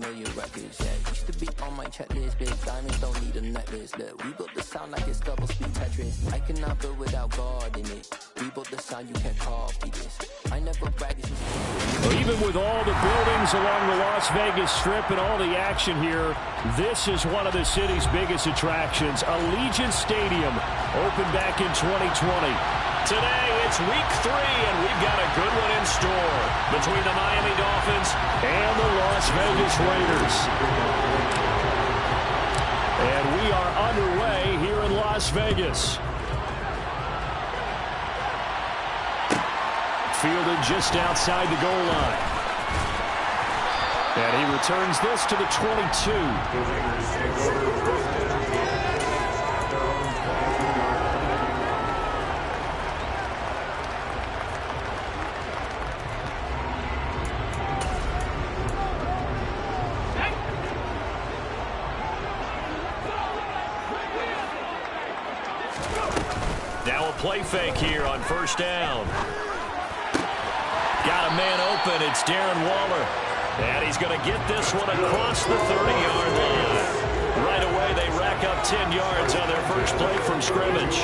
Million records, yeah. Used to be on my checklist. Big diamonds don't need a necklace. Look, we built the sound like it's double speed Tetris. I cannot build without God in it. We built the sound, you can't copy this. I never brag. Well, even with all the buildings along the Las Vegas Strip and all the action here, this is one of the city's biggest attractions. Allegiant Stadium opened back in 2020. Today, it's week 3, and we've got a good one in store between the Miami Dolphins and the Las Vegas Raiders. And we are underway here in Las Vegas. Fielded just outside the goal line. And he returns this to the 22. Now a play fake here on first down. Got a man open. It's Darren Waller. And he's going to get this one across the 30-yard line. Right away, they rack up 10 yards on their first play from scrimmage.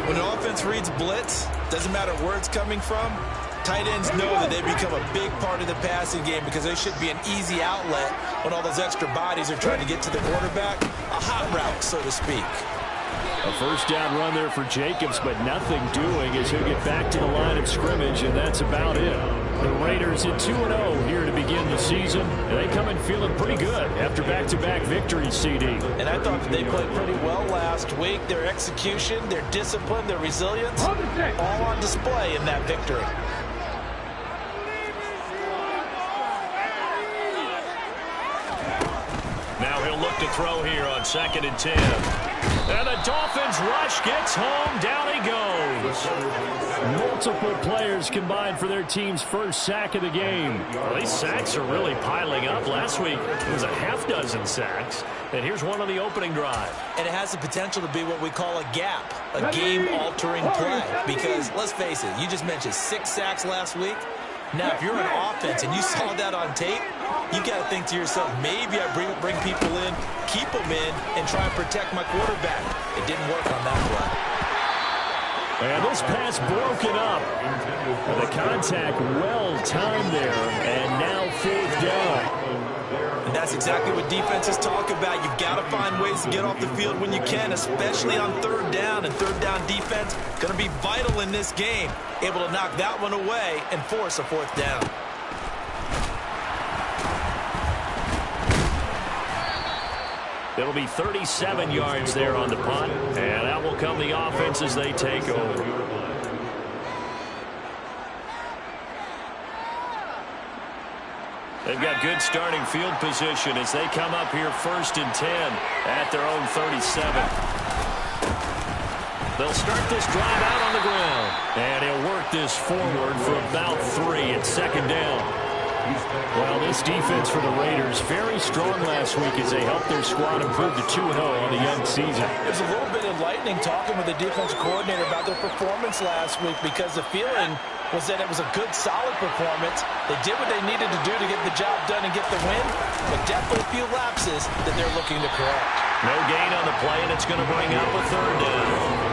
When an offense reads blitz, doesn't matter where it's coming from, tight ends know that they become a big part of the passing game because they should be an easy outlet when all those extra bodies are trying to get to the quarterback. A hot route, so to speak. A first down run there for Jacobs, but nothing doing as he'll get back to the line of scrimmage, and that's about it. The Raiders at 2-0 here to begin the season. They come in feeling pretty good after back-to-back victories, CD. And I thought they played pretty well last week. Their execution, their discipline, their resilience, all on display in that victory. Now he'll look to throw here on 2nd and 10. And the Dolphins rush, gets home, down he goes. Multiple players combined for their team's first sack of the game. Well, these sacks are really piling up. Last week, it was a half-dozen sacks. And here's one on the opening drive. And it has the potential to be what we call a gap, a game-altering play. Because, let's face it, you just mentioned 6 sacks last week. Now, if you're an offense and you saw that on tape, you got to think to yourself, maybe I bring people in, keep them in, and try and protect my quarterback. It didn't work on that play. And this pass broken up. The contact well-timed there, and now 4th down. And that's exactly what defenses talk about. You've got to find ways to get off the field when you can, especially on 3rd down. And 3rd down defense going to be vital in this game. Able to knock that one away and force a 4th down. It'll be 37 yards there on the punt. And out will come the offense as they take over. They've got good starting field position as they come up here 1st and 10 at their own 37. They'll start this drive out on the ground. And he'll work this forward for about 3 at 2nd down. Well, this defense for the Raiders very strong last week as they helped their squad improve to 2-0 on the young season. It was a little bit enlightening talking with the defensive coordinator about their performance last week because the feeling was that it was a good, solid performance. They did what they needed to do to get the job done and get the win, but definitely a few lapses that they're looking to correct. No gain on the play, and it's going to bring up a 3rd down.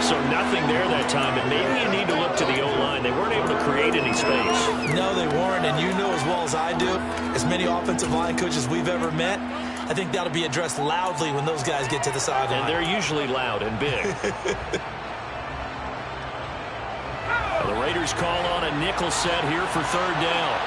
So nothing there that time, and maybe you need to look to the O-line. They weren't able to create any space. No, they weren't, and you know as well as I do, as many offensive line coaches we've ever met, I think that'll be addressed loudly when those guys get to the sideline. And they're usually loud and big. The Raiders call on a nickel set here for 3rd down.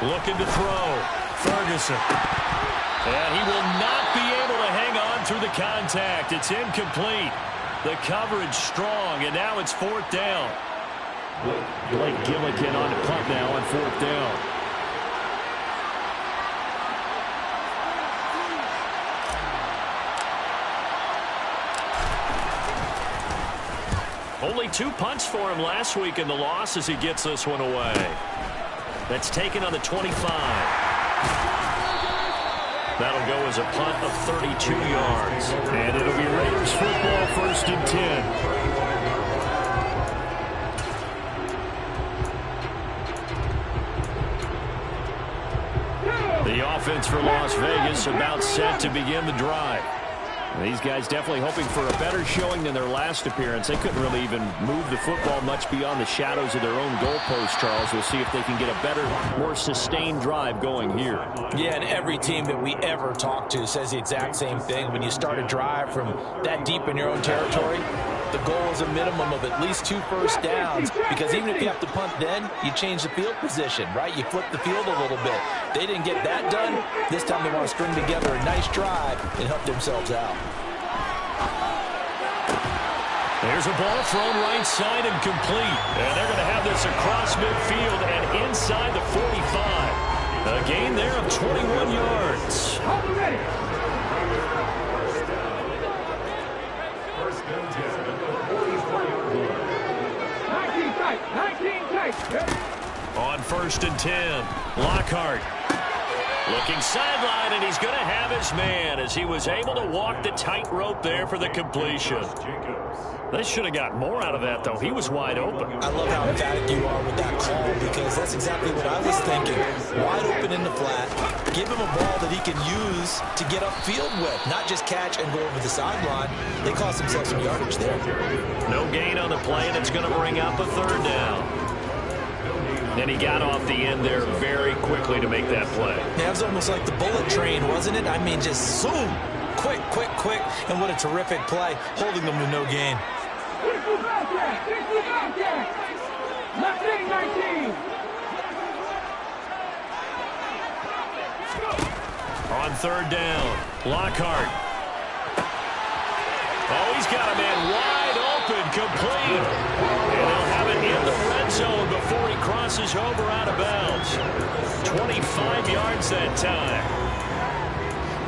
Looking to throw. Ferguson. And he will not be able to hang on through the contact. It's incomplete. The coverage strong, and now it's 4th down. Blake Gillikin on the punt now on 4th down. Only 2 punts for him last week in the loss as he gets this one away. That's taken on the 25. That'll go as a punt of 32 yards. And it'll be Raiders football 1st and 10. offense for Las Vegas about set to begin the drive. These guys definitely hoping for a better showing than their last appearance. They couldn't really even move the football much beyond the shadows of their own goalpost, Charles. We'll see if they can get a better, more sustained drive going here. Yeah, and every team that we ever talk to says the exact same thing. When you start a drive from that deep in your own territory, the goal is a minimum of at least 2 first downs, because even if you have to punt then, you change the field position, right? You flip the field a little bit. They didn't get that done. This time they want to string together a nice drive and help themselves out. There's a ball thrown right side and complete. And they're going to have this across midfield and inside the 45. A gain there of 21 yards. On 1st and 10, Lockhart looking sideline, and he's going to have his man as he was able to walk the tightrope there for the completion. They should have got more out of that, though. He was wide open. I love how emphatic you are with that call, because that's exactly what I was thinking. Wide open in the flat. Give him a ball that he can use to get upfield with, not just catch and go over the sideline. They cost themselves some yardage there. No gain on the play, and it's going to bring up a 3rd down. And he got off the end there very quickly to make that play. Yeah, it was almost like the bullet train, wasn't it? I mean, just zoom. Quick, quick, quick. And what a terrific play, holding them to no gain. On 3rd down, Lockhart. Oh, he's got a man wide open, complete. And they'll have it in the red zone before he crosses over out of bounds. 25 yards that time.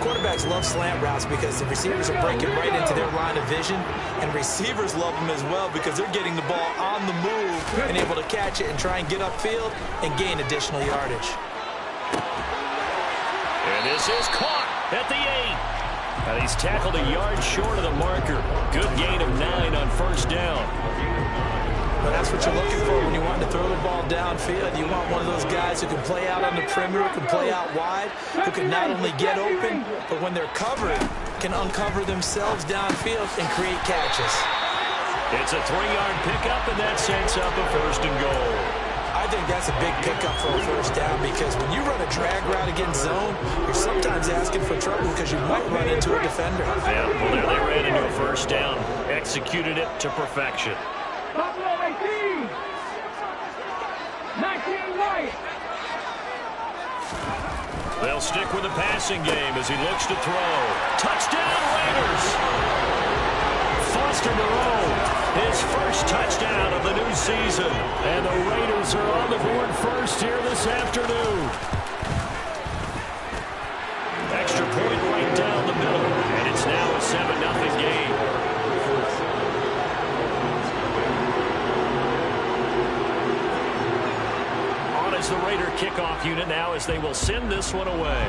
Quarterbacks love slant routes because the receivers are breaking right into their line of vision, and receivers love them as well because they're getting the ball on the move and able to catch it and try and get upfield and gain additional yardage. And this is caught at the 8. And he's tackled a yard short of the marker. Good gain of 9 on 1st down. But that's what you're looking for when you want to throw the ball downfield. You want one of those guys who can play out on the perimeter, who can play out wide, who can not only get open, but when they're covered, can uncover themselves downfield and create catches. It's a 3-yard pickup, and that sets up a 1st and goal. I think that's a big pickup for a 1st down, because when you run a drag route against zone, you're sometimes asking for trouble because you might run into a defender. Yeah, well, there they ran into a 1st down, executed it to perfection. Buffalo 18. 19 right. They'll stick with the passing game as he looks to throw. Touchdown, Raiders! Foster Moreau, his 1st touchdown of the new season. And the Raiders are on the board first here this afternoon. Extra point right down the middle. And it's now a 7-0 game. On is the Raider kickoff unit now as they will send this one away.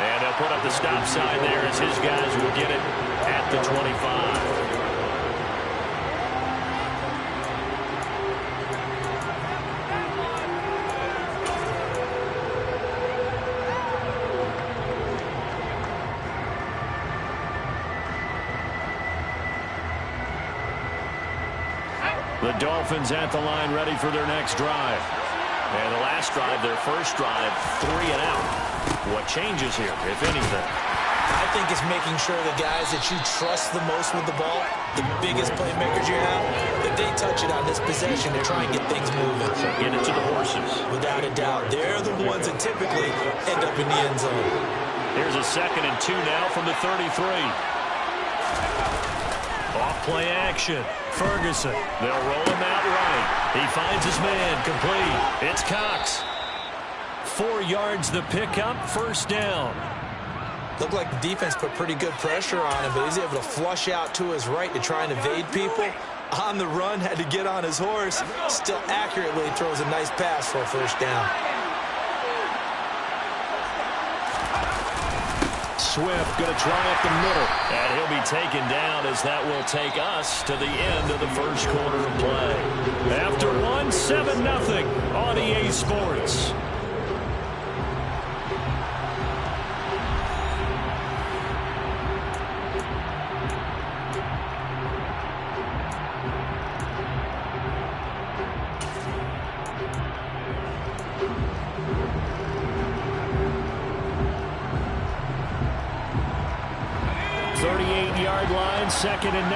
And they'll put up the stop sign there as his guys will get it at the 25. The Dolphins at the line ready for their next drive. And the last drive, their 1st drive, 3 and out. What changes here, if anything? I think it's making sure the guys that you trust the most with the ball, the biggest playmakers you have, that they touch it on this possession to try and get things moving. So get it to the horses. Without a doubt. They're the ones that typically end up in the end zone. Here's a 2nd and 2 now from the 33. Off play action. Ferguson. They'll roll him out right. He finds his man. Complete. It's Cox. 4 yards the pickup. 1st down. Looked like the defense put pretty good pressure on him, but he's able to flush out to his right to try and evade people. On the run, had to get on his horse. Still accurately throws a nice pass for a 1st down. Swift, going to try up the middle. And he'll be taken down as that will take us to the end of the first quarter of play. After 7-0 on EA Sports. Second and 9.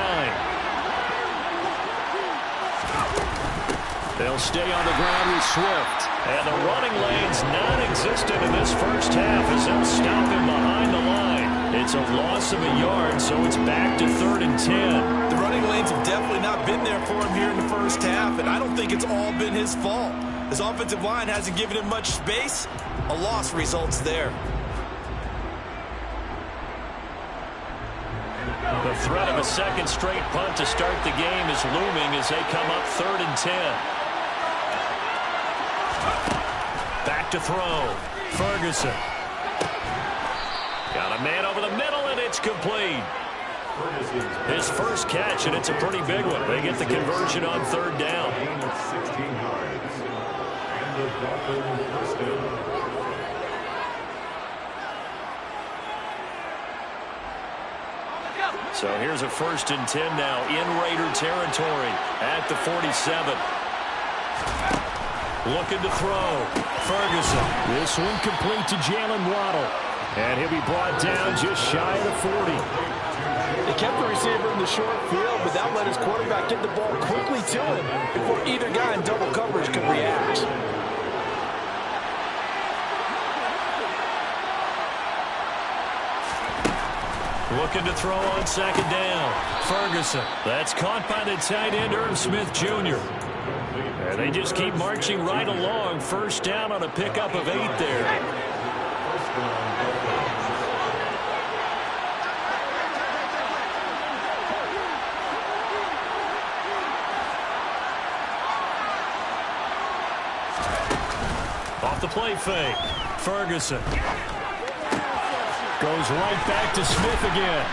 They'll stay on the ground with Swift. And the running lane's non-existent in this first half as they'll stop him behind the line. It's a loss of a yard, so it's back to 3rd and 10. The running lanes have definitely not been there for him here in the first half, and I don't think it's all been his fault. His offensive line hasn't given him much space. A loss results there. The threat of a second straight punt to start the game is looming as they come up 3rd and 10. Back to throw. Ferguson. Got a man over the middle, and it's complete. His first catch, and it's a pretty big one. They get the conversion on 3rd down. So here's a 1st and 10 now in Raider territory at the 47. Looking to throw. Ferguson. This one complete to Jalen Waddle. And he'll be brought down just shy of the 40. They kept the receiver in the short field, but that let his quarterback get the ball quickly to him before either guy in double coverage could react. Looking to throw on 2nd down. Ferguson. That's caught by the tight end, Irv Smith Jr. And they just keep marching right along. 1st down on a pickup of 8 there. Off the play fake. Ferguson. Goes right back to Smith again.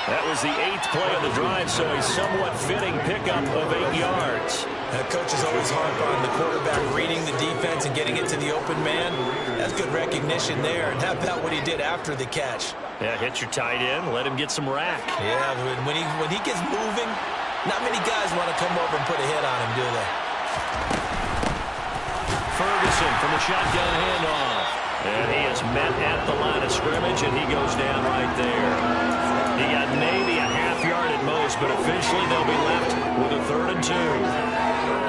That was the 8th play of the drive, so a somewhat fitting pickup of 8 yards. Coach is always harp on the quarterback reading the defense and getting it to the open man. That's good recognition there. And how about what he did after the catch? Yeah, hit your tight end, let him get some rack. Yeah, when he gets moving, not many guys want to come over and put a hit on him, do they? Ferguson from the shotgun handoff. And he is met at the line of scrimmage, and he goes down right there. He got maybe a half yard at most, but officially they'll be left with a 3rd and 2.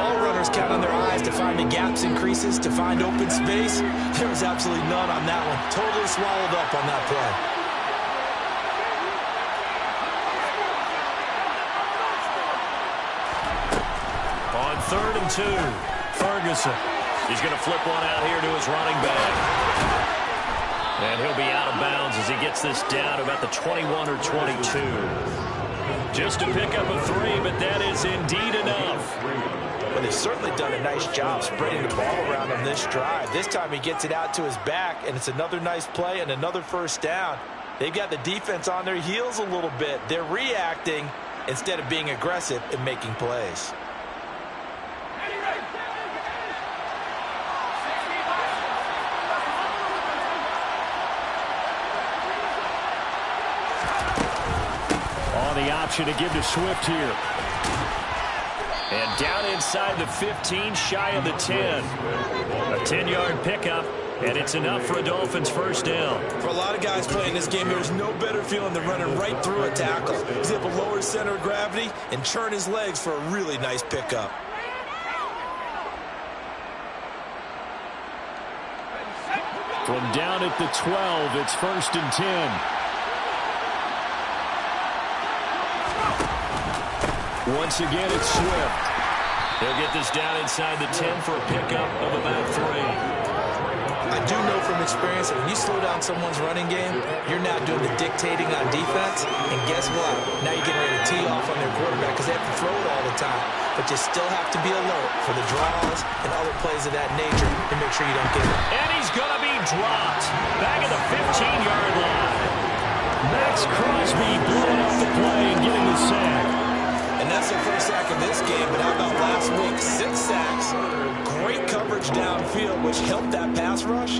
All runners count on their eyes to find the gaps and creases, to find open space. There was absolutely none on that one. Totally swallowed up on that play. On 3rd and 2, Ferguson. He's going to flip one out here to his running back. And he'll be out of bounds as he gets this down about the 21 or 22. Just a pickup of 3, but that is indeed enough. Well, they've certainly done a nice job spreading the ball around on this drive. This time he gets it out to his back, and it's another nice play and another 1st down. They've got the defense on their heels a little bit. They're reacting instead of being aggressive and making plays. The option to give to Swift here. And down inside the 15, shy of the 10. A 10-yard pickup, and it's enough for a Dolphins 1st down. For a lot of guys playing this game, there's no better feeling than running right through a tackle. He's able to lower his center of gravity and churn his legs for a really nice pickup. From down at the 12, it's 1st and 10. Once again, it's Swift. They'll get this down inside the 10 for a pickup of about 3. I do know from experience that when you slow down someone's running game, you're now doing the dictating on defense. And guess what? Now you're getting ready to tee off on their quarterback because they have to throw it all the time. But you still have to be alert for the draws and other plays of that nature to make sure you don't get it. And he's going to be dropped back at the 15-yard line. Max Crosby blowing up the play and getting the sack. And that's their first sack of this game, but how about last week? 6 sacks, great coverage downfield, which helped that pass rush.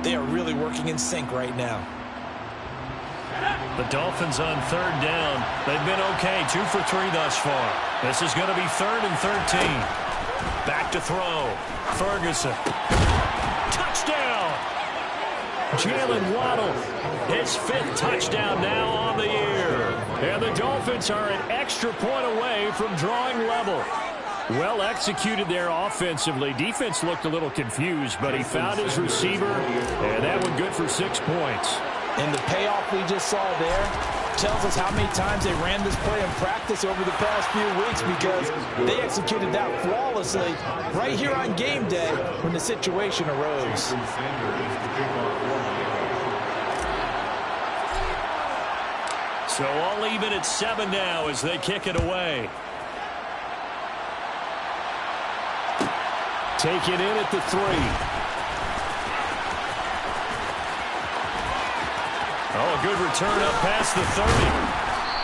They are really working in sync right now. The Dolphins on 3rd down. They've been okay, 2 for 3 thus far. This is going to be 3rd and 13. Back to throw. Ferguson. Touchdown! Jalen Waddle, his 5th touchdown now on the year. And the Dolphins are an extra point away from drawing level. Well executed there offensively. Defense looked a little confused, but he found his receiver, and that one good for 6 points. And the payoff we just saw there tells us how many times they ran this play in practice over the past few weeks, because they executed that flawlessly right here on game day when the situation arose. So all even at 7 now as they kick it away. Take it in at the 3. Oh, a good return up past the 30.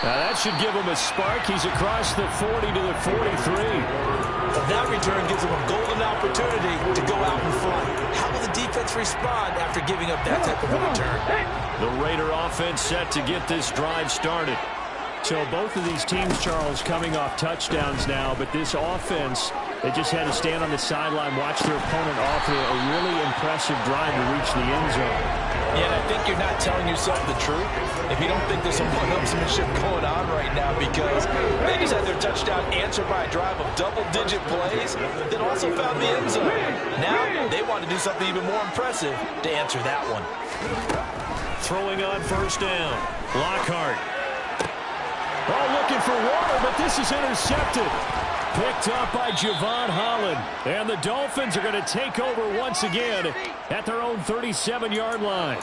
Now that should give him a spark. He's across the 40 to the 43. Well, that return gives them a golden opportunity to go out in front. How will the defense respond after giving up that type of a return? The Raider offense set to get this drive started. So both of these teams, Charles, coming off touchdowns now, but this offense, they just had to stand on the sideline, watch their opponent offer a really impressive drive to reach the end zone. Yeah, and I think you're not telling yourself the truth if you don't think there's some one-upsmanship going on right now, because they just had their touchdown answered by a drive of double-digit plays that also found the end zone. Now they want to do something even more impressive to answer that one. Throwing on 1st down. Lockhart. Oh, looking for water, but this is intercepted. Picked up by Javon Holland. And the Dolphins are going to take over once again at their own 37-yard line.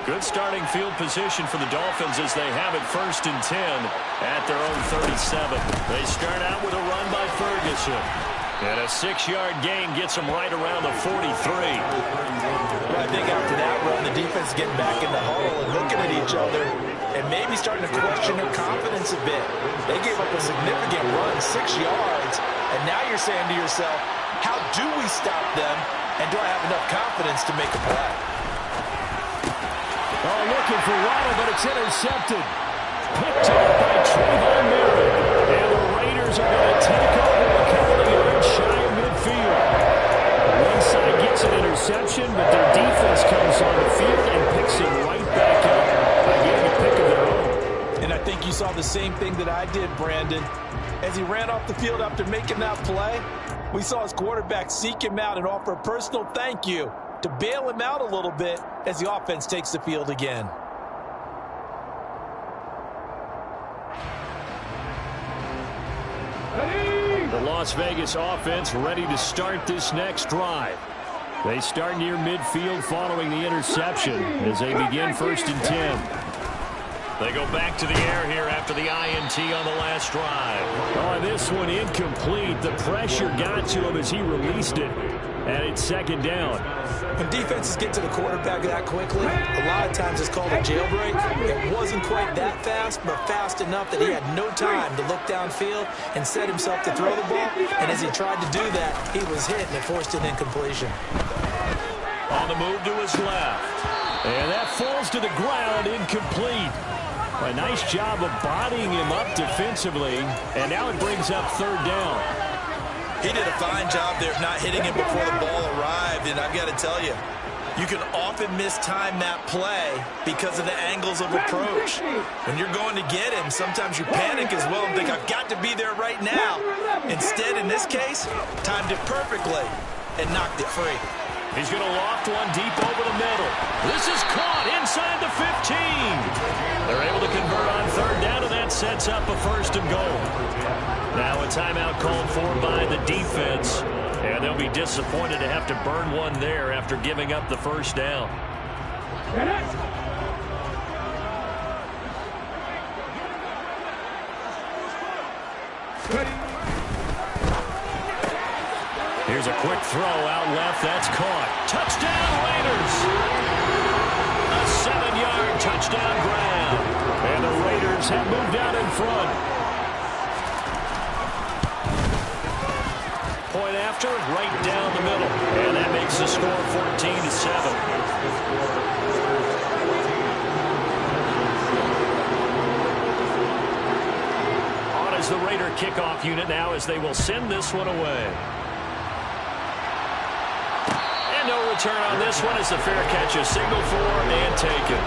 Good starting field position for the Dolphins as they have it 1st and 10 at their own 37. They start out with a run by Ferguson. And a 6-yard gain gets them right around the 43. Well, I think after that run, the defense is getting back in the huddle and looking at each other and maybe starting to question their confidence a bit. They gave up a significant run, 6 yards, and now you're saying to yourself, how do we stop them, and do I have enough confidence to make a play? Oh, looking for Waddle, but it's intercepted. Picked up by Trayvon Merritt. And the Raiders are going to take over a couple of yards shy of midfield. One side gets an interception, but their defense comes on the field and picks him right back up by getting a pick of their own. And I think you saw the same thing that I did, Brandon. As he ran off the field after making that play, we saw his quarterback seek him out and offer a personal thank you to bail him out a little bit as the offense takes the field again. The Las Vegas offense ready to start this next drive. They start near midfield following the interception as they begin 1st and 10. They go back to the air here after the INT on the last drive. Oh, this one incomplete. The pressure got to him as he released it. And it's 2nd down. When defenses get to the quarterback that quickly, a lot of times it's called a jailbreak. It wasn't quite that fast, but fast enough that he had no time to look downfield and set himself to throw the ball. And as he tried to do that, he was hit and it forced an incompletion. On the move to his left. And that falls to the ground, incomplete. A nice job of bodying him up defensively. And now it brings up 3rd down. He did a fine job there of not hitting him before the ball arrived, and I've got to tell you, you can often mistime that play because of the angles of approach. When you're going to get him, sometimes you panic as well and think, I've got to be there right now. Instead, in this case, timed it perfectly and knocked it free. He's going to loft one deep over the middle. This is caught inside the 15. They're able to convert on third down, and that sets up a first and goal. Now a timeout called for by the defense, and they'll be disappointed to have to burn one there after giving up the first down. Here's a quick throw out left. That's caught. Touchdown, Raiders! A 7-yard touchdown grab. And the Raiders have moved out in front. Point after, right down the middle. And that makes the score 14-7. On is the Raider kickoff unit now as they will send this one away. No return on this one as the fair catch is signaled for and taken.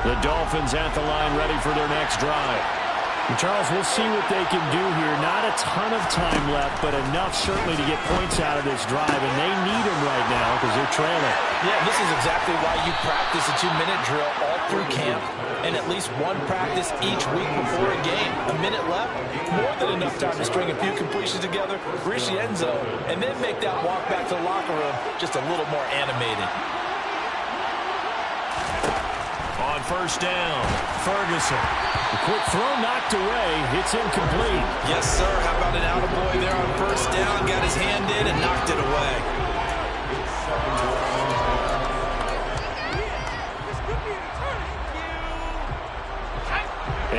The Dolphins at the line ready for their next drive. And Charles, we'll see what they can do here. Not a ton of time left, but enough certainly to get points out of this drive, and they need them right now because they're trailing. Yeah, this is exactly why you practice a 2-minute drill all through camp and at least one practice each week before a game. A minute left, more than enough time to string a few completions together, reach the end zone, and then make that walk back to the locker room just a little more animated. On first down, Ferguson. The quick throw knocked away. It's incomplete. Yes, sir. How about an attaboy there on first down? Got his hand in and knocked it away.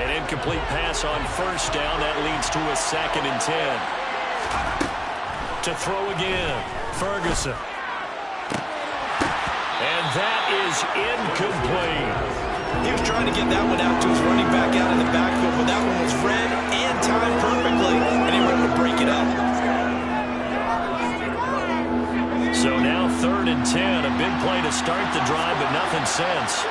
An incomplete pass on first down. That leads to a 2nd and 10. To throw again, Ferguson. And that is incomplete. He was trying to get that one out to his running back out in the backfield, but that one was read and timed perfectly, and he was able to break it up. So now 3rd and 10. A big play to start the drive, but nothing since.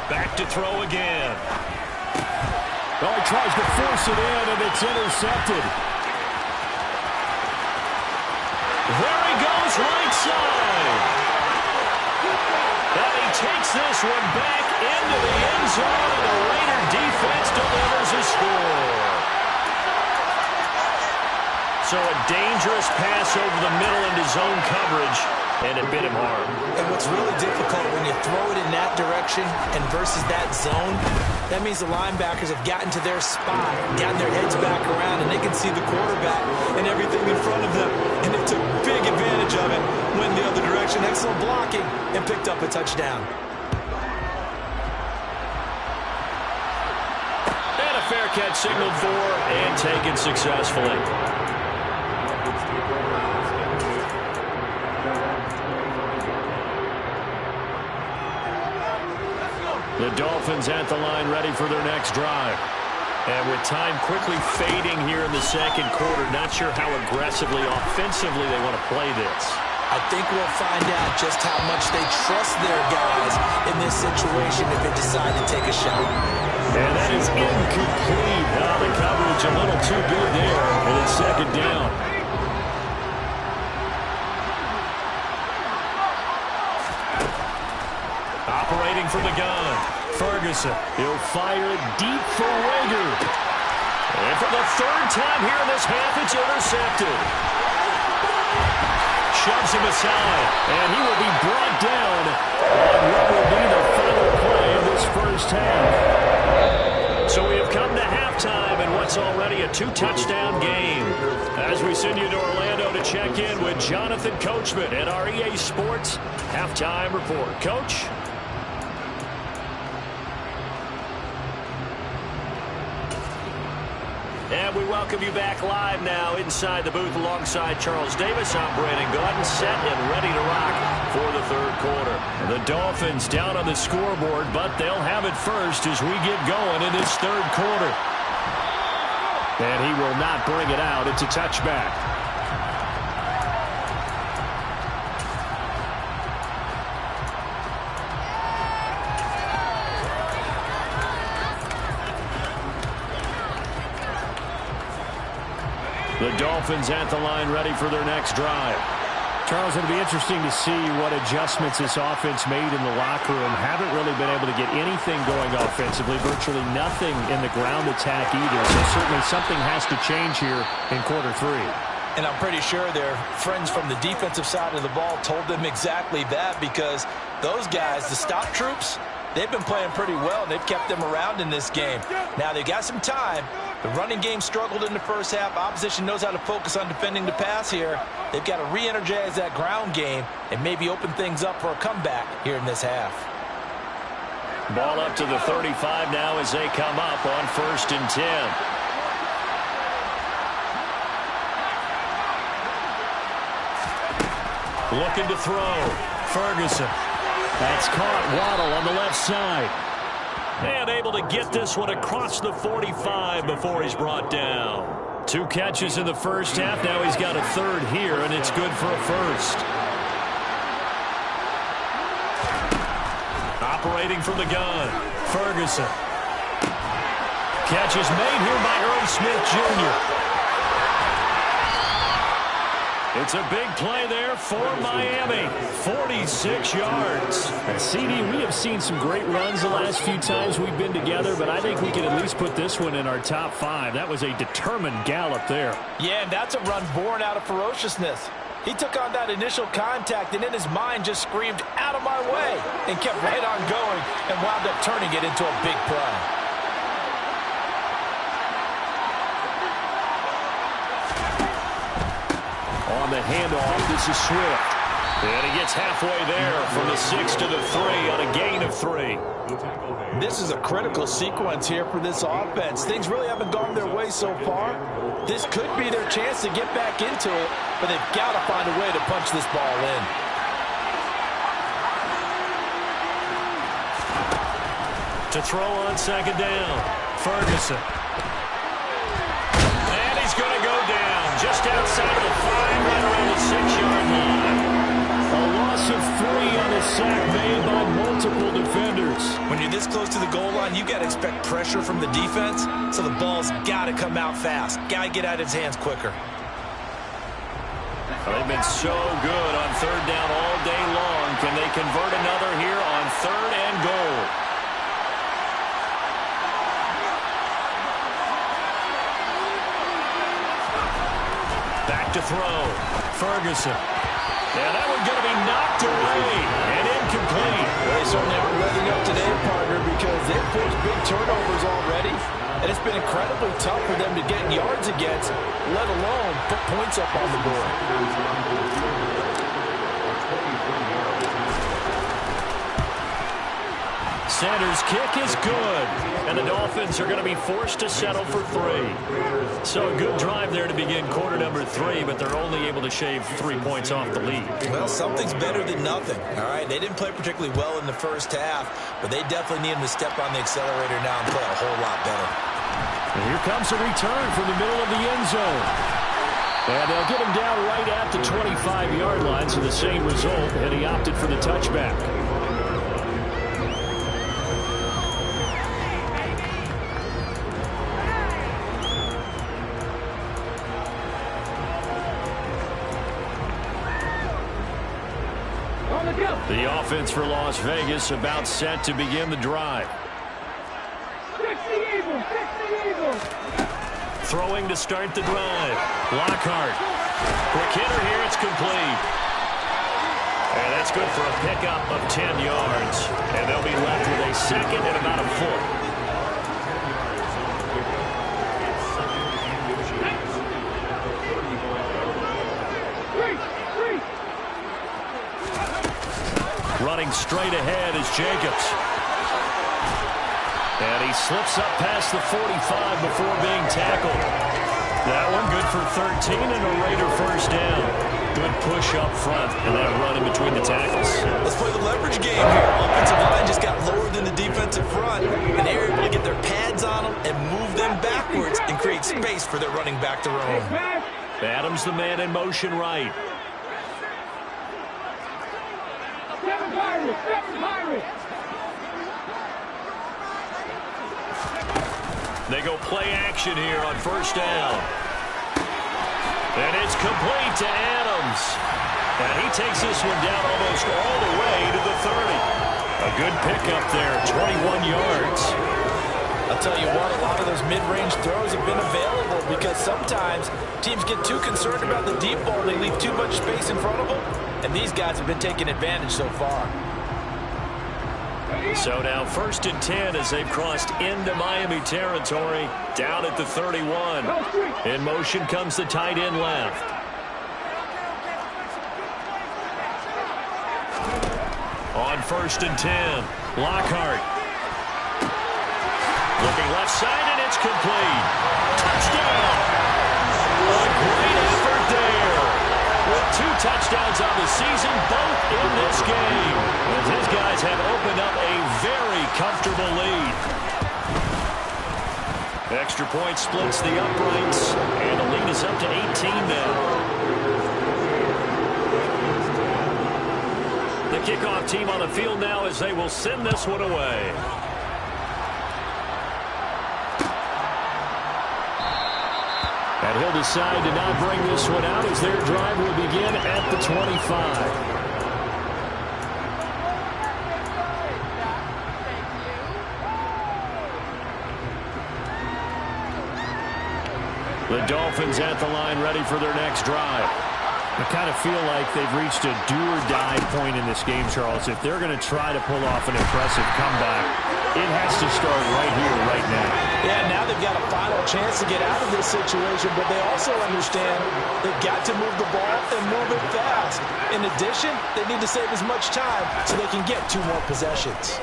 Back to throw again. Well, he tries to force it in, and it's intercepted. There he goes, right side. And he takes this one back into the end zone, and the Raider defense delivers a score. So a dangerous pass over the middle into zone coverage, and it bit him hard. And what's really difficult when you throw it in that direction and versus that zone, that means the linebackers have gotten to their spot, gotten their heads back around, and they can see the quarterback and everything in front of them. And they took big advantage of it, went the other direction, excellent blocking, and picked up a touchdown. And a fair catch signaled for and taken successfully. The Dolphins at the line ready for their next drive. And with time quickly fading here in the second quarter, not sure how aggressively, offensively they want to play this. I think we'll find out just how much they trust their guys in this situation if they decide to take a shot. And that is incomplete. The coverage a little too good there, and it's 2nd down. Operating from the gun, Ferguson. He'll fire it deep for Rager. And for the third time here in this half, it's intercepted. Shoves him aside, and he will be brought down on what will be the final play of this first half. So we have come to halftime in what's already a 2-touchdown game. As we send you to Orlando to check in with Jonathan Coachman at our EA Sports Halftime Report. Coach? And we welcome you back live now inside the booth alongside Charles Davis. I'm Brandon Gaudin, set and ready to rock for the third quarter. The Dolphins down on the scoreboard, but they'll have it first as we get going in this third quarter. And he will not bring it out. It's a touchback. The Dolphins at the line ready for their next drive. Charles, it'll be interesting to see what adjustments this offense made in the locker room. Haven't really been able to get anything going offensively, virtually nothing in the ground attack either. So certainly something has to change here in quarter three. And I'm pretty sure their friends from the defensive side of the ball told them exactly that, because those guys, the stop troops, they've been playing pretty well, and they've kept them around in this game. Now they've got some time. The running game struggled in the first half. Opposition knows how to focus on defending the pass here. They've got to re-energize that ground game and maybe open things up for a comeback here in this half. Ball up to the 35 now as they come up on 1st and 10. Looking to throw. Ferguson. That's caught. Waddle on the left side. And able to get this one across the 45 before he's brought down. 2 catches in the first half. Now he's got a third here, and it's good for a first. Operating from the gun, Ferguson. Catch is made here by Irv Smith Jr. It's a big play there for Miami. 46 yards. And CD, we have seen some great runs the last few times we've been together, but I think we can at least put this one in our top 5. That was a determined gallop there. Yeah, and that's a run born out of ferociousness. He took on that initial contact and in his mind just screamed, "Out of my way," and kept right on going and wound up turning it into a big play. On the handoff, this is Swift. And he gets halfway there from the 6 to the 3 on a gain of 3. This is a critical sequence here for this offense. Things really haven't gone their way so far. This could be their chance to get back into it, but they've got to find a way to punch this ball in. To throw on 2nd down, Ferguson. And he's going to go down just outside of the 5, right around the 6-yard line. A loss of 3 on a sack made by multiple defenders. When you're this close to the goal line, you got to expect pressure from the defense, so the ball's got to come out fast. Got to get out of his hands quicker. They've been so good on 3rd down all day long. Can they convert another here on 3rd and goal? Back to throw. Ferguson. And that one's going to be knocked away and incomplete. Well, they certainly aren't letting up today, partner, because they've forced big turnovers already. And it's been incredibly tough for them to get yards against, let alone put points up on the board. Sanders' kick is good. And the Dolphins are going to be forced to settle for 3. So a good drive there to begin quarter number 3, but they're only able to shave 3 points off the lead. Well, something's better than nothing, all right? They didn't play particularly well in the first half, but they definitely need them to step on the accelerator now and play a whole lot better. And here comes a return from the middle of the end zone. And they'll get him down right at the 25-yard line, so the same result, and he opted for the touchback. On the jump. The offense for Las Vegas about set to begin the drive. Throwing to start the drive. Lockhart. Quick hitter here. It's complete. And that's good for a pickup of 10 yards. And they'll be left with a second and about a foot. Running straight ahead is Jacobs. And he slips up past the 45 before being tackled. That one good for 13 and a Raider first down. Good push up front and that run in between the tackles. Let's play the leverage game here. Offensive line just got lower than the defensive front, and they were able to get their pads on them and move them backwards and create space for their running back to roam. Adams the man in motion right. They go play action here on first down. And it's complete to Adams. And he takes this one down almost all the way to the 30. A good pickup there, 21 yards. I'll tell you what, a lot of those mid-range throws have been available because sometimes teams get too concerned about the deep ball. They leave too much space in front of them, and these guys have been taking advantage so far. So now 1st and 10 as they've crossed into Miami territory, down at the 31. In motion comes the tight end left. On 1st and 10, Lockhart. Looking left side, and it's complete. Touchdown! A great effort there. With 2 touchdowns on the season, both in this game. As his guys have opened up a very comfortable lead. Extra point splits the uprights, and the lead is up to 18 now. The kickoff team on the field now as they will send this one away. And he'll decide to not bring this one out as their drive will begin at the 25. The Dolphins at the line ready for their next drive. I kind of feel like they've reached a do-or-die point in this game, Charles. If they're going to try to pull off an impressive comeback, it has to start right here, right now. Yeah, now they've got a final chance to get out of this situation, but they also understand they've got to move the ball and move it fast. In addition, they need to save as much time so they can get 2 more possessions.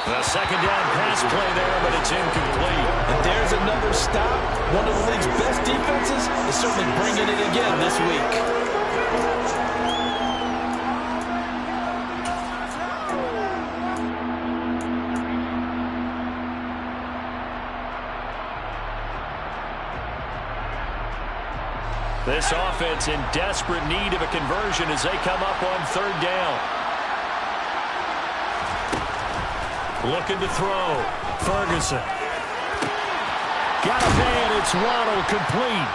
The second down pass play there, but it's incomplete. And there's another stop. One of the league's best defenses is certainly bringing it again this week. This offense in desperate need of a conversion as they come up on 3rd down. Looking to throw. Ferguson. Got a man. It's Waddle complete.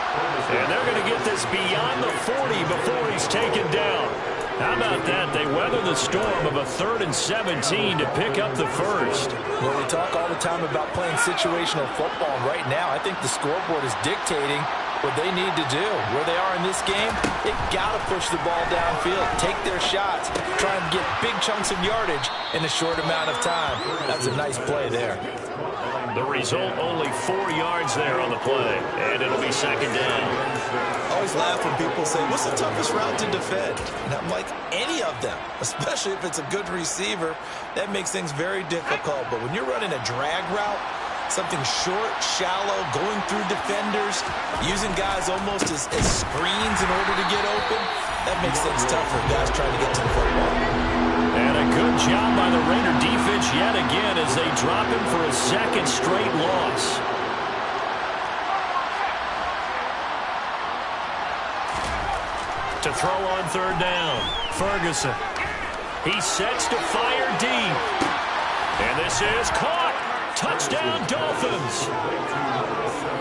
And they're going to get this beyond the 40 before he's taken down. How about that? They weather the storm of a 3rd and 17 to pick up the first. Well, we talk all the time about playing situational football. Right now, I think the scoreboard is dictating what they need to do. Where they are in this game, they've got to push the ball downfield, take their shots, try and get big chunks of yardage in a short amount of time. That's a nice play there. The result, only 4 yards there on the play, and it'll be 2nd down. I always laugh when people say, what's the toughest route to defend? And I'm like, any of them, especially if it's a good receiver. That makes things very difficult. But when you're running a drag route, something short, shallow, going through defenders, using guys almost as screens in order to get open, that makes things tough for guys trying to get to the football. And a good job by the Raider defense yet again as they drop him for a 2nd straight loss. To throw on 3rd down, Ferguson. He sets to fire deep. And this is caught. Touchdown, Dolphins.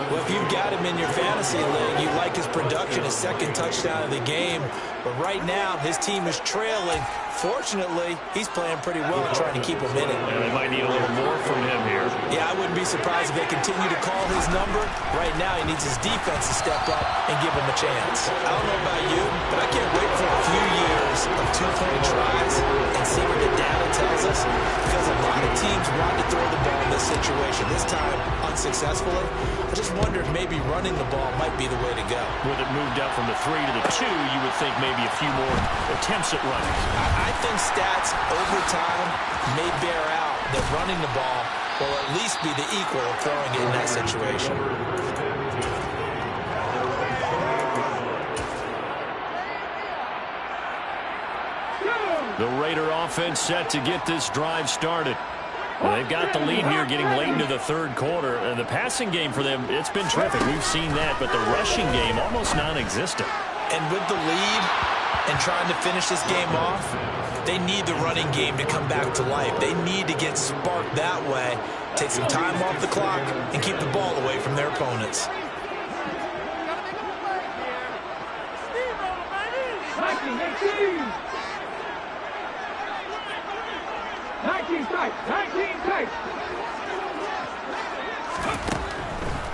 Well, if you've got him in your fantasy league, you like his production, his second touchdown of the game. But right now, his team is trailing. Fortunately, he's playing pretty well and trying to keep him in it. And they might need a little more from him here. Yeah, I wouldn't be surprised if they continue to call his number. Right now, he needs his defense to step up and give him a chance. I don't know about you, but I can't wait for a few years of two-point tries and see what the data tells us, because a lot of teams want to throw the ball in this situation. This time, unsuccessfully. I just wonder if maybe running the ball might be the way to go. With it moved up from the 3 to the 2, you would think maybe a few more attempts at running. I think stats over time may bear out that running the ball will at least be the equal of throwing it in that situation. The Raider offense set to get this drive started. Well, they've got the lead here getting late into the third quarter. And the passing game for them, it's been terrific. We've seen that, but the rushing game almost non-existent. And with the lead and trying to finish this game off, they need the running game to come back to life. They need to get sparked that way, take some time off the clock, and keep the ball away from their opponents. 19 strikes, 19 strikes.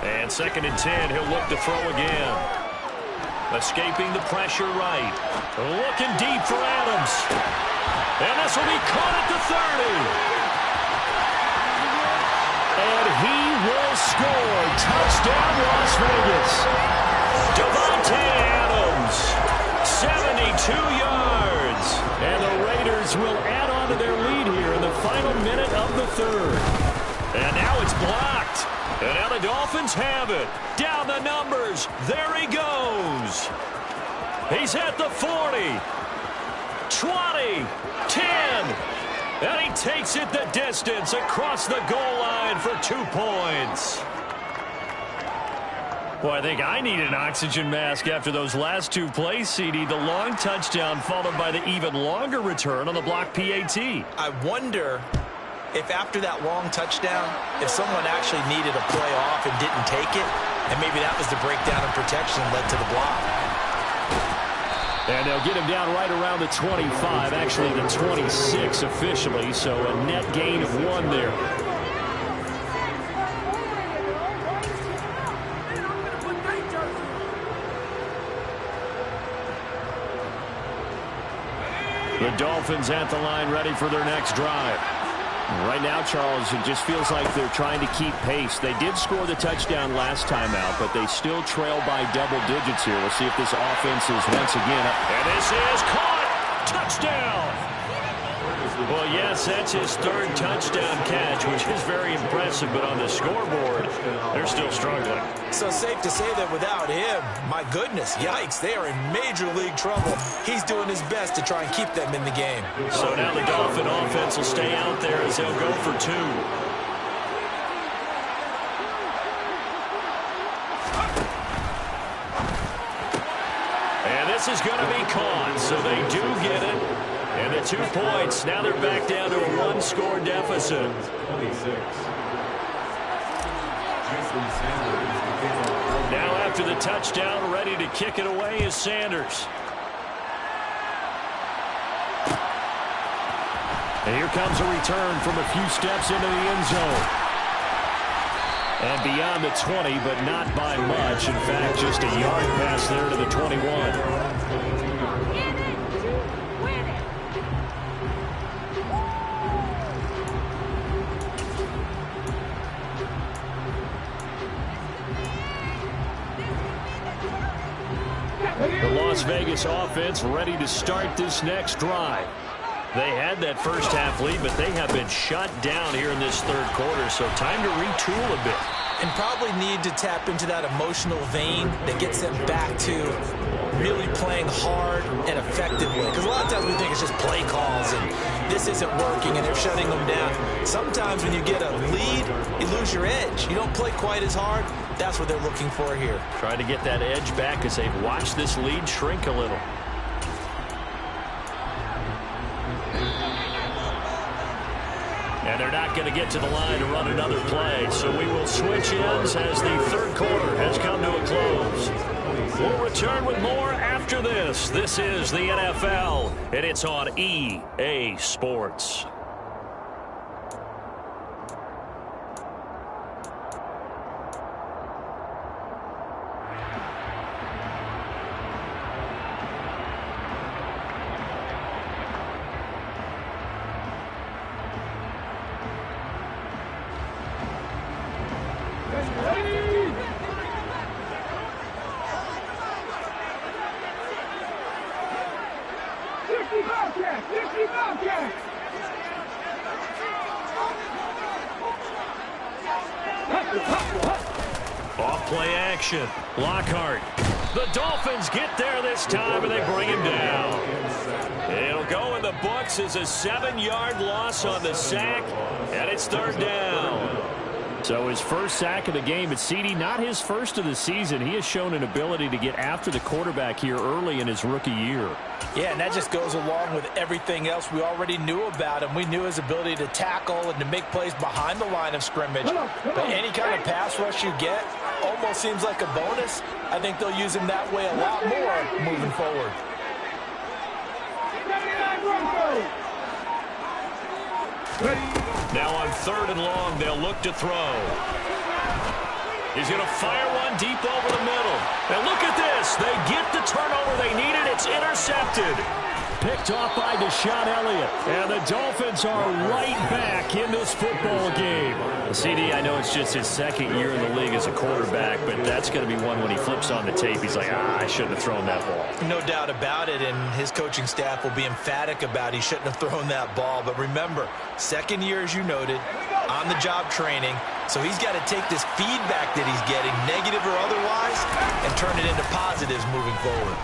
And 2nd and 10, he'll look to throw again. Escaping the pressure right. Looking deep for Adams. And this will be caught at the 30. And he will score. Touchdown, Las Vegas. Davante Adams, 72 yards. And the Raiders will add on to their lead here in the final minute of the third. And now it's blocked. And now the Dolphins have it. Down the numbers. There he goes. He's at the 40, 20, 10. And he takes it the distance across the goal line for 2 points. Boy, I think I need an oxygen mask after those last 2 plays, CD. The long touchdown followed by the even longer return on the block PAT. I wonder if after that long touchdown, if someone actually needed a play off and didn't take it, and maybe that was the breakdown in protection that led to the block. And they'll get him down right around the 25, actually the 26 officially, so a net gain of 1 there. The Dolphins at the line ready for their next drive. Right now, Charles, it just feels like they're trying to keep pace. They did score the touchdown last time out, but they still trail by double digits here. We'll see if this offense is once again up. And this is caught. Touchdown. Well, yes, that's his 3rd touchdown catch, which is very impressive. But on the scoreboard, they're still struggling. So safe to say that without him, my goodness, yikes, they are in major league trouble. He's doing his best to try and keep them in the game. So now the Dolphin offense will stay out there as they'll go for 2. And this is going to be caught, so they do get it. And the 2 points, now they're back down to a 1-score deficit. Now after the touchdown, ready to kick it away is Sanders. And here comes a return from a few steps into the end zone. And beyond the 20, but not by much. In fact, just a yard pass there to the 21. The Las Vegas offense ready to start this next drive. They had that first half lead, but they have been shut down here in this third quarter, so time to retool a bit. And probably need to tap into that emotional vein that gets them back to really playing hard and effectively. Because a lot of times we think it's just play calls and this isn't working and they're shutting them down. Sometimes when you get a lead, you lose your edge. You don't play quite as hard. That's what they're looking for here. Trying to get that edge back as they've watched this lead shrink a little. And they're not going to get to the line to run another play. So we will switch ends as the third quarter has come to a close. We'll return with more after this. This is the NFL, and it's on EA Sports. Off-play action. Lockhart. The Dolphins get there this time, and they bring him down. It'll go in the books as a 7-yard loss on the sack, and it's third down. So his first sack of the game, but CD, not his first of the season. He has shown an ability to get after the quarterback here early in his rookie year. Yeah, and that just goes along with everything else we already knew about him. We knew his ability to tackle and to make plays behind the line of scrimmage. But any kind of pass rush you get almost seems like a bonus. I think they'll use him that way a lot more moving forward. Now on third and long, they'll look to throw. He's going to fire one deep over the middle. And look at this. They get the turnover they needed. It's intercepted. Picked off by Deshaun Elliott. And the Dolphins are right back in this football game. CD, I know it's just his second year in the league as a quarterback, but that's going to be one when he flips on the tape. He's like, I shouldn't have thrown that ball. No doubt about it, and his coaching staff will be emphatic about he shouldn't have thrown that ball. But remember, second year, as you noted, on-the-job training, so he's got to take this feedback that he's getting, negative or otherwise, and turn it into positives moving forward.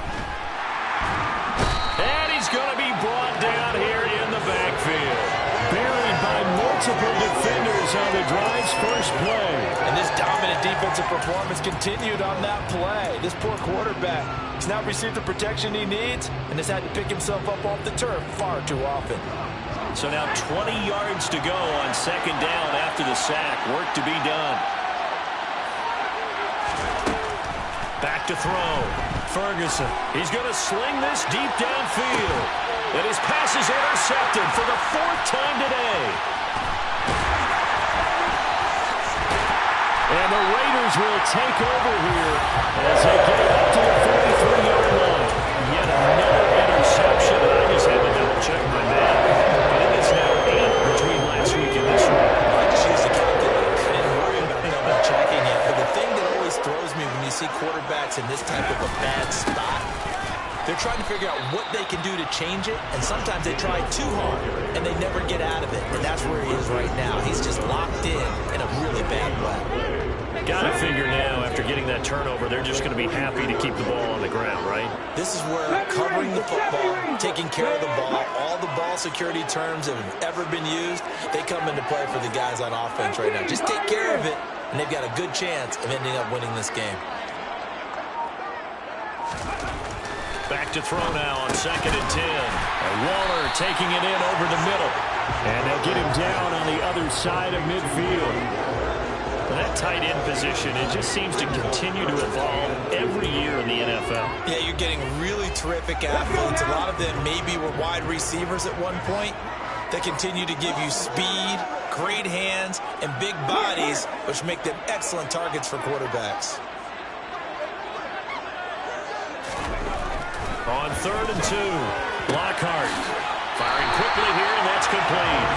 And he's going to be brought down here in the backfield. Buried by multiple defenders on the drive's first play. And this dominant defensive performance continued on that play. This poor quarterback has not received the protection he needs and has had to pick himself up off the turf far too often. So now 20 yards to go on second down after the sack. Work to be done. Back to throw. Ferguson. He's going to sling this deep downfield. And his pass is intercepted for the fourth time today. And the Raiders will take over here as they get it up to the 43-yard line. Yet another interception. I just had to double-check my math. I think it's now 8 between last week and this week. I just used the calculator. I didn't worry about double-checking it. But the thing that always throws me when you see quarterbacks in this type of a bad spot, they're trying to figure out what they can do to change it, and sometimes they try too hard, and they never get out of it. And that's where he is right now. He's just locked in a really bad way. Got to figure now, after getting that turnover, they're just going to be happy to keep the ball on the ground, right? This is where covering the football, taking care of the ball, all the ball security terms that have ever been used, they come into play for the guys on offense right now. Just take care of it, and they've got a good chance of ending up winning this game. Back to throw now on second and 10. And Waller taking it in over the middle. And they'll get him down on the other side of midfield. And that tight end position, it just seems to continue to evolve every year in the NFL. Yeah, you're getting really terrific athletes. A lot of them maybe were wide receivers at one point. They continue to give you speed, great hands, and big bodies, which make them excellent targets for quarterbacks. On third and 2, Lockhart firing quickly here, and that's complete.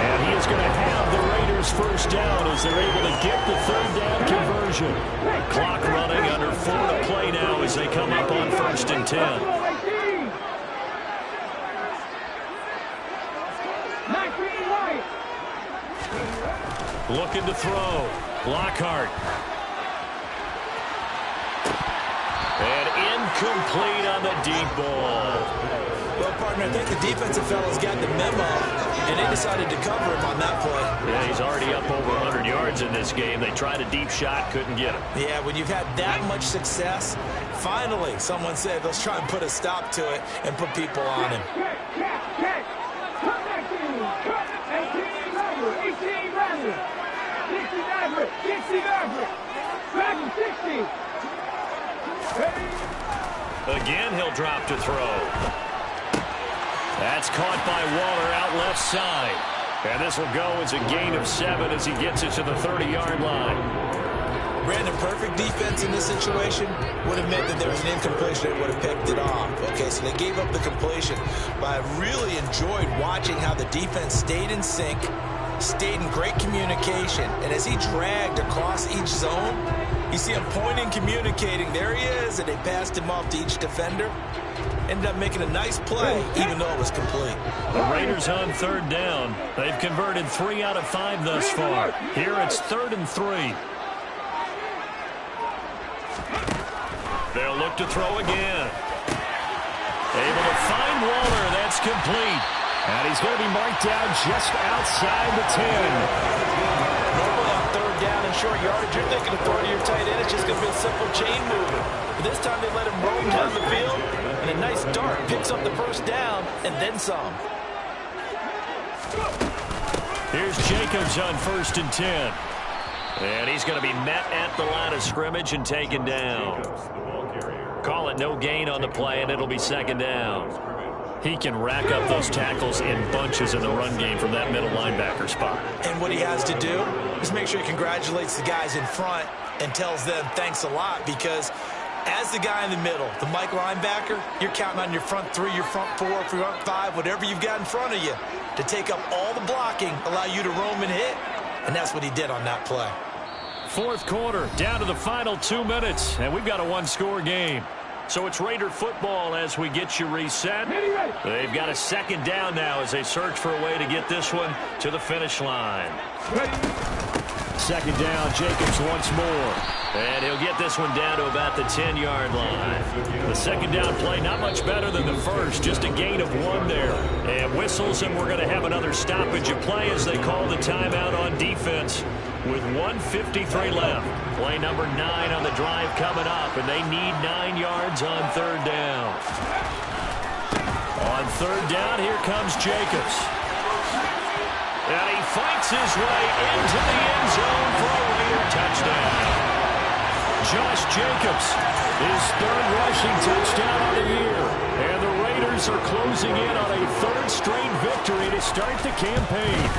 And he is going to have the Raiders first down as they're able to get the third down conversion. Clock running, under 4 to play now as they come up on first and 10. Looking to throw. Lockhart. And incomplete on the deep ball. Well, partner, I think the defensive fellas got the memo, and they decided to cover him on that play. Yeah, he's already up over 100 yards in this game. They tried a deep shot, couldn't get him. Yeah, when you've had that much success, finally someone said, let's try and put a stop to it and put people on him. Come back, 18, number 18. Maverick. 60 Maverick. Back to 60. Again, he'll drop to throw. That's caught by Waller out left side. And this will go as a gain of 7 as he gets it to the 30-yard line. Brandon, perfect defense in this situation would have meant that there was an incompletion that would have picked it off. Okay, so they gave up the completion. But I really enjoyed watching how the defense stayed in sync, stayed in great communication, and as he dragged across each zone, you see him pointing, communicating. There he is, and they passed him off to each defender. Ended up making a nice play, even though it was complete. The Raiders on 3rd down. They've converted 3 out of 5 thus far. Here it's 3rd and 3. They'll look to throw again. Able to find Waller. That's complete. And he's going to be marked down just outside the 10. Normally on 3rd down and short yardage, you're thinking of throwing to your tight end. It's just going to be a simple chain mover. But this time they let him roam down the field, and a nice dart picks up the 1st down and then some. Here's Jacobs on 1st and 10. And he's going to be met at the line of scrimmage and taken down. Call it no gain on the play, and it'll be 2nd down. He can rack up those tackles in bunches in the run game from that middle linebacker spot. And what he has to do is make sure he congratulates the guys in front and tells them thanks a lot, because as the guy in the middle, the Mike linebacker, you're counting on your front 3, your front 4, front 5, whatever you've got in front of you to take up all the blocking, allow you to roam and hit, and that's what he did on that play. 4th quarter, down to the final 2 minutes, and we've got a 1-score game. So it's Raider football as we get you reset. They've got a 2nd down now as they search for a way to get this one to the finish line. 2nd down, Jacobs once more. And he'll get this one down to about the 10-yard line. The 2nd down play, not much better than the first, just a gain of 1 there. And whistles, and we're going to have another stoppage of play as they call the timeout on defense with 1:53 left. Play number 9 on the drive coming up, and they need 9 yards on 3rd down. On 3rd down, here comes Jacobs. And he fights his way into the end zone for a Raider touchdown. Josh Jacobs, his 3rd rushing touchdown of the year. And the Raiders are closing in on a 3rd straight victory to start the campaign.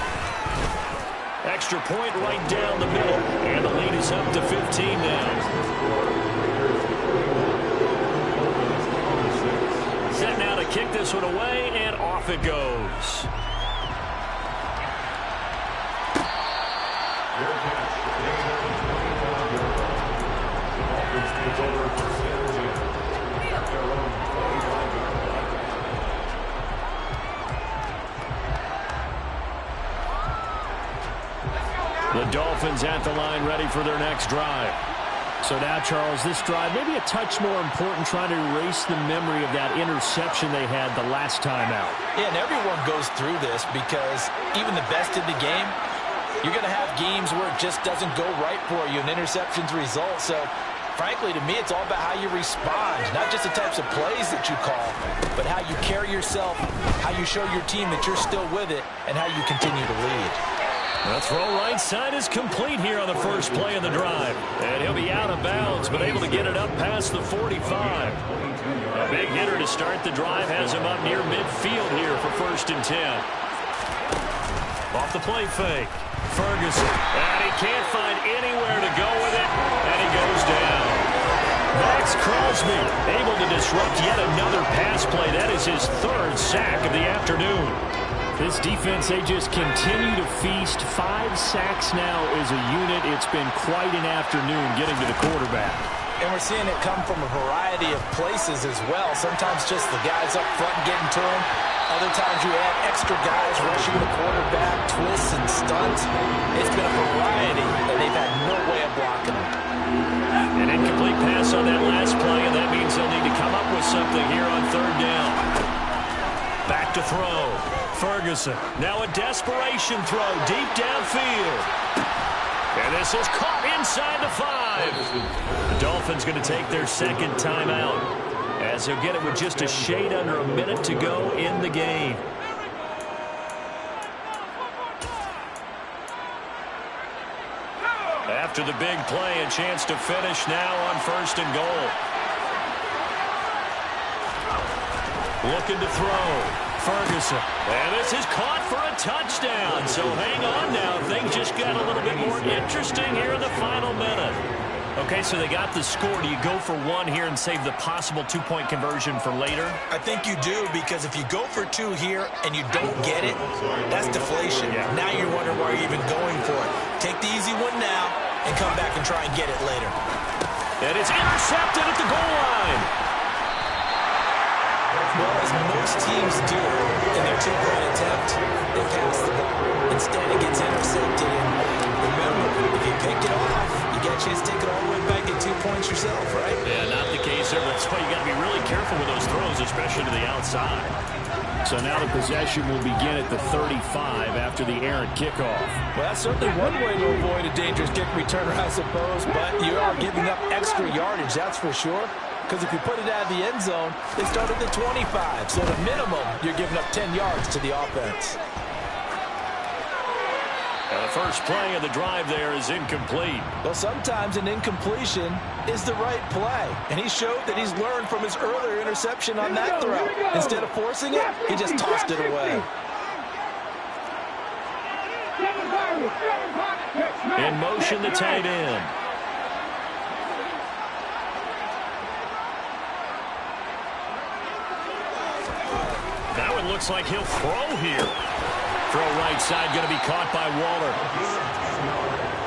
Extra point right down the middle, and the lead is up to 15 now. Set now to kick this one away, and off it goes. The Dolphins at the line ready for their next drive. So now, Charles, this drive maybe a touch more important, trying to erase the memory of that interception they had the last time out. Yeah, and everyone goes through this because even the best in the game, you're going to have games where it just doesn't go right for you, and interceptions result. So, frankly, to me, it's all about how you respond, not just the types of plays that you call, but how you carry yourself, how you show your team that you're still with it, and how you continue to lead. The throw right side is complete here on the first play of the drive. And he'll be out of bounds, but able to get it up past the 45. A big hitter to start the drive has him up near midfield here for 1st and 10. Off the play fake. Ferguson. And he can't find anywhere to go with it. And he goes down. Max Crosby able to disrupt yet another pass play. That is his 3rd sack of the afternoon. This defense, they just continue to feast. 5 sacks now as a unit. It's been quite an afternoon getting to the quarterback. And we're seeing it come from a variety of places as well. Sometimes just the guys up front getting to him. Other times you add extra guys rushing the quarterback, twists and stunts. It's been a variety, and they've had no way of blocking him. An incomplete pass on that last play, and that means they'll need to come up with something here on 3rd down. Back to throw. Ferguson. Now a desperation throw deep downfield. And this is caught inside the 5. The Dolphins going to take their 2nd timeout as they'll get it with just a shade under a minute to go in the game. After the big play, a chance to finish now on 1st and goal. Looking to throw. Ferguson. And this is caught for a touchdown. So hang on now. Things just got a little bit more interesting here in the final minute. Okay, so they got the score. Do you go for one here and save the possible two-point conversion for later? I think you do, because if you go for two here and you don't get it, that's deflation. Yeah. Now you're wondering why you're even going for it. Take the easy one now and come back and try and get it later. And it's intercepted at the goal line. Well, as most teams do in their two-point attempt, they pass the ball. Instead, it gets intercepted. And remember, if you pick it off, you get a chance to take it all the way back, get 2 points yourself, right? Yeah, not the case there. That's why you got to be really careful with those throws, especially to the outside. So now the possession will begin at the 35 after the errant kickoff. Well, that's certainly one way to avoid a dangerous kick returner, I suppose, but you are giving up extra yardage, that's for sure. Because if you put it out of the end zone, they start at the 25. So at a minimum, you're giving up 10 yards to the offense. And the first play of the drive there is incomplete. Well, sometimes an incompletion is the right play. And he showed that he's learned from his earlier interception on that throw. Instead of forcing it, he just tossed it away. In motion, the tight end. Now it looks like he'll throw here. Throw right side, going to be caught by Waller.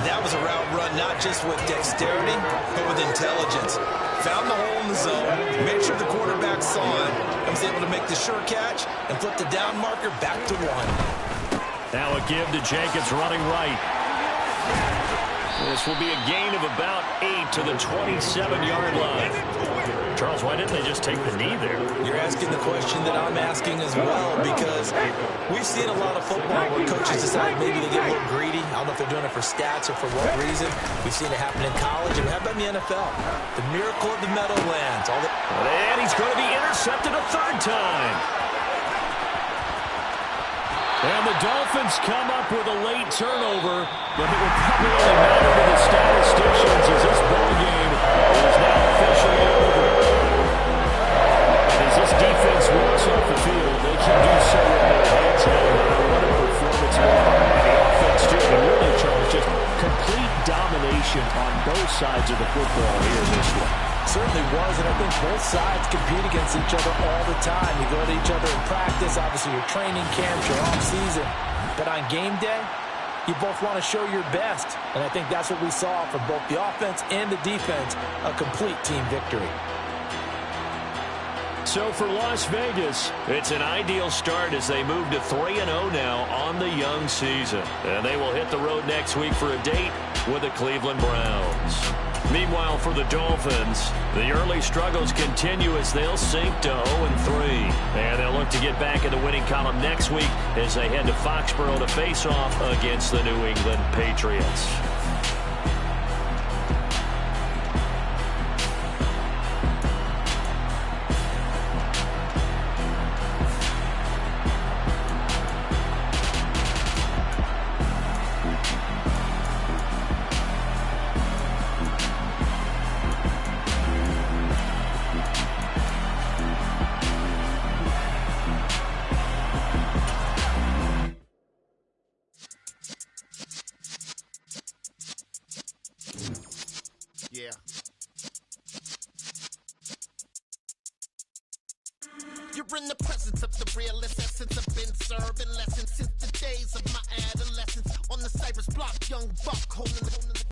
That was a route run, not just with dexterity, but with intelligence. Found the hole in the zone, made sure the quarterback saw it, and was able to make the sure catch and flip the down marker back to 1. Now a give to Jacobs running right. This will be a gain of about 8 to the 27-yard line. Charles, why didn't they just take the knee there? You're asking the question that I'm asking as well, because we've seen a lot of football where coaches decide maybe they get a little greedy. I don't know if they're doing it for stats or for what reason. We've seen it happen in college, and how about in the NFL? The miracle of the Meadowlands. And he's going to be intercepted a third time. And the Dolphins come up with a late turnover, but it will probably only matter to the statisticians as this ball game is now officially over. As this defense walks off the field, they can do so with their hands held. What a performance by the offense, too. And really, Charles, just complete domination on both sides of the football here in this one. Certainly was, and I think both sides compete against each other all the time. You go to each other in practice, obviously your training camps, your off-season. But on game day, you both want to show your best. And I think that's what we saw from both the offense and the defense, a complete team victory. So for Las Vegas, it's an ideal start as they move to 3-0 now on the young season. And they will hit the road next week for a date with the Cleveland Browns. Meanwhile, for the Dolphins, the early struggles continue as they'll sink to 0-3. And they'll look to get back in the winning column next week as they head to Foxborough to face off against the New England Patriots. Yeah. You're in the presence of the realest essence. I've been serving lessons since the days of my adolescence. On the Cypress block, young buck holding the